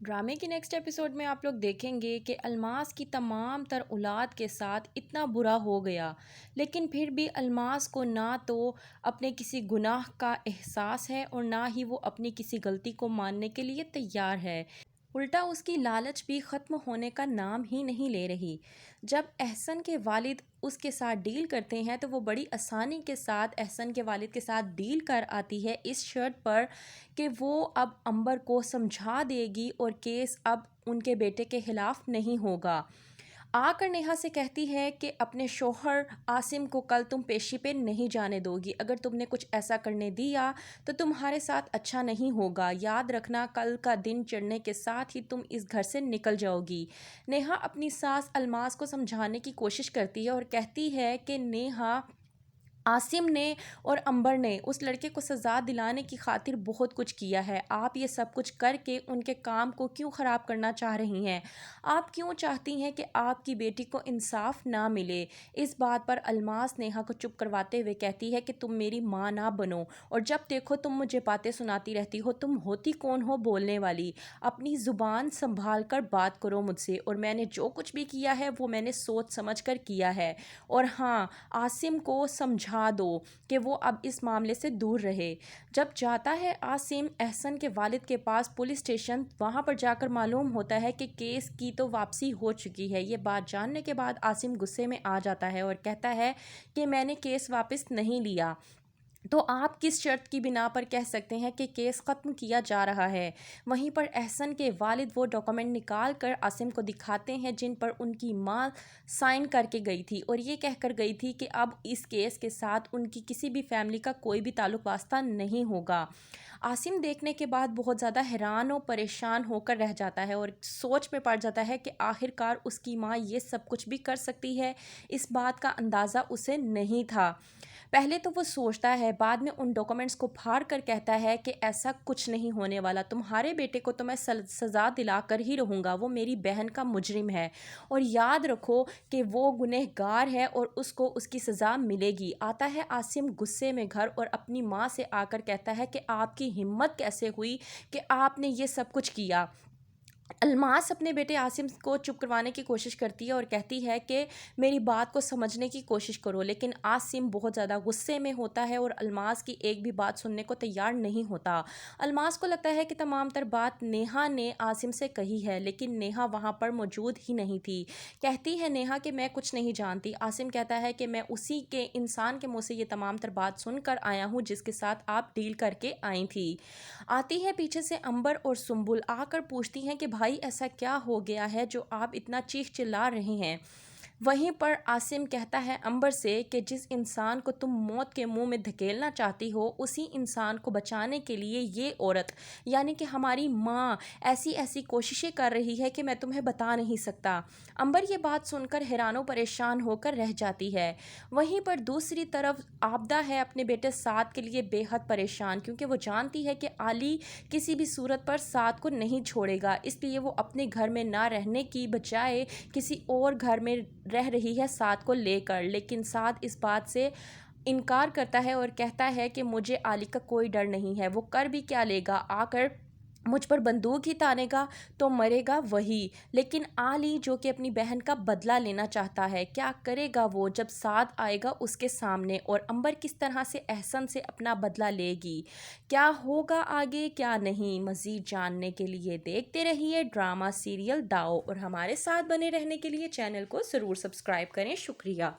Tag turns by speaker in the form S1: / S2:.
S1: ڈرامے کی next episode میں آپ لوگ دیکھیں گے کہ الماس کی تمام تر اولاد کے ساتھ اتنا برا ہو گیا، لیکن پھر بھی الماس کو نہ تو اپنے کسی گناہ کا احساس ہے اور نہ ہی وہ اپنی کسی غلطی کو ماننے کے لیے تیار ہے۔ الٹا اس کی لالچ بھی ختم ہونے کا نام ہی نہیں لے رہی۔ جب احسن کے والد اس کے ساتھ ڈیل کرتے ہیں تو وہ بڑی آسانی کے ساتھ احسن کے والد کے ساتھ ڈیل کر آتی ہے اس شرط پر کہ وہ اب عنبر کو سمجھا دے گی اور کیس اب ان کے بیٹے کے خلاف نہیں ہوگا۔ آ کر نیہا سے کہتی ہے کہ اپنے شوہر عاصم کو کل تم پیشی پہ نہیں جانے دو گی، اگر تم نے کچھ ایسا کرنے دیا تو تمہارے ساتھ اچھا نہیں ہوگا، یاد رکھنا کل کا دن چڑھنے کے ساتھ ہی تم اس گھر سے نکل جاؤ گی۔ نیہا اپنی ساس الماس کو سمجھانے کی کوشش کرتی ہے اور کہتی ہے کہ نیہا، عاصم نے اور عنبر نے اس لڑکے کو سزا دلانے کی خاطر بہت کچھ کیا ہے، آپ یہ سب کچھ کر کے ان کے کام کو کیوں خراب کرنا چاہ رہی ہیں؟ آپ کیوں چاہتی ہیں کہ آپ کی بیٹی کو انصاف نہ ملے؟ اس بات پر الماس نیہا کو چپ کرواتے ہوئے کہتی ہے کہ تم میری ماں نہ بنو، اور جب دیکھو تم مجھے باتیں سناتی رہتی ہو، تم ہوتی کون ہو بولنے والی؟ اپنی زبان سنبھال کر بات کرو مجھ سے، اور میں نے جو کچھ بھی کیا ہے وہ میں نے سوچ سمجھ کر کیا ہے، اور ہاں، عاصم کو سمجھا دو کہ وہ اب اس معاملے سے دور رہے۔ جب جاتا ہے عاصم احسن کے والد کے پاس پولیس اسٹیشن، وہاں پر جا کر معلوم ہوتا ہے کہ کیس کی تو واپسی ہو چکی ہے۔ یہ بات جاننے کے بعد عاصم غصے میں آ جاتا ہے اور کہتا ہے کہ میں نے کیس واپس نہیں لیا، تو آپ کس شرط کی بنا پر کہہ سکتے ہیں کہ کیس ختم کیا جا رہا ہے؟ وہیں پر احسن کے والد وہ ڈاکومنٹ نکال کر عاصم کو دکھاتے ہیں جن پر ان کی ماں سائن کر کے گئی تھی اور یہ کہہ کر گئی تھی کہ اب اس کیس کے ساتھ ان کی کسی بھی فیملی کا کوئی بھی تعلق واسطہ نہیں ہوگا۔ عاصم دیکھنے کے بعد بہت زیادہ حیران و پریشان ہو کر رہ جاتا ہے اور سوچ میں پڑ جاتا ہے کہ آخر کار اس کی ماں یہ سب کچھ بھی کر سکتی ہے، اس بات کا اندازہ اسے نہیں تھا۔ پہلے تو وہ سوچتا ہے، بعد میں ان ڈاکومنٹس کو پھاڑ کر کہتا ہے کہ ایسا کچھ نہیں ہونے والا، تمہارے بیٹے کو تو میں سزا دلا کر ہی رہوں گا، وہ میری بہن کا مجرم ہے، اور یاد رکھو کہ وہ گنہگار ہے اور اس کو اس کی سزا ملے گی۔ آتا ہے عاصم غصے میں گھر اور اپنی ماں سے آ کر کہتا ہے کہ آپ کی ہمت کیسے ہوئی کہ آپ نے یہ سب کچھ کیا؟ الماس اپنے بیٹے عاصم کو چپ کروانے کی کوشش کرتی ہے اور کہتی ہے کہ میری بات کو سمجھنے کی کوشش کرو، لیکن عاصم بہت زیادہ غصے میں ہوتا ہے اور الماس کی ایک بھی بات سننے کو تیار نہیں ہوتا۔ الماس کو لگتا ہے کہ تمام تر بات نیہا نے عاصم سے کہی ہے، لیکن نیہا وہاں پر موجود ہی نہیں تھی۔ کہتی ہے نیہا کہ میں کچھ نہیں جانتی۔ عاصم کہتا ہے کہ میں اسی کے انسان کے منہ سے یہ تمام تر بات سن کر آیا ہوں جس کے ساتھ آپ ڈیل کر کے آئی تھی۔ آتی ہے پیچھے سے عنبر اور سنبل، آ کر پوچھتی ہیں کہ بھائی ایسا کیا ہو گیا ہے جو آپ اتنا چیخ چلا رہے ہیں؟ وہیں پر عاصم کہتا ہے عنبر سے کہ جس انسان کو تم موت کے منہ میں دھکیلنا چاہتی ہو، اسی انسان کو بچانے کے لیے یہ عورت یعنی کہ ہماری ماں ایسی ایسی کوششیں کر رہی ہے کہ میں تمہیں بتا نہیں سکتا۔ عنبر یہ بات سن کر حیران و پریشان ہو کر رہ جاتی ہے۔ وہیں پر دوسری طرف عابدہ ہے اپنے بیٹے سعد کے لیے بے حد پریشان، کیونکہ وہ جانتی ہے کہ علی کسی بھی صورت پر سعد کو نہیں چھوڑے گا، اس لیے وہ اپنے گھر میں نہ رہنے کی بجائے کسی اور گھر میں رہ رہی ہے سعد کو لے کر، لیکن سعد اس بات سے انکار کرتا ہے اور کہتا ہے کہ مجھے علی کا کوئی ڈر نہیں ہے، وہ کر بھی کیا لے گا، آ کر مجھ پر بندوق ہی تانے گا تو مرے گا وہی، لیکن علی جو کہ اپنی بہن کا بدلہ لینا چاہتا ہے، کیا کرے گا وہ جب سعد آئے گا اس کے سامنے، اور عنبر کس طرح سے احسن سے اپنا بدلہ لے گی؟ کیا ہوگا آگے کیا نہیں، مزید جاننے کے لیے دیکھتے رہیے ڈرامہ سیریل داؤ، اور ہمارے ساتھ بنے رہنے کے لیے چینل کو ضرور سبسکرائب کریں۔ شکریہ۔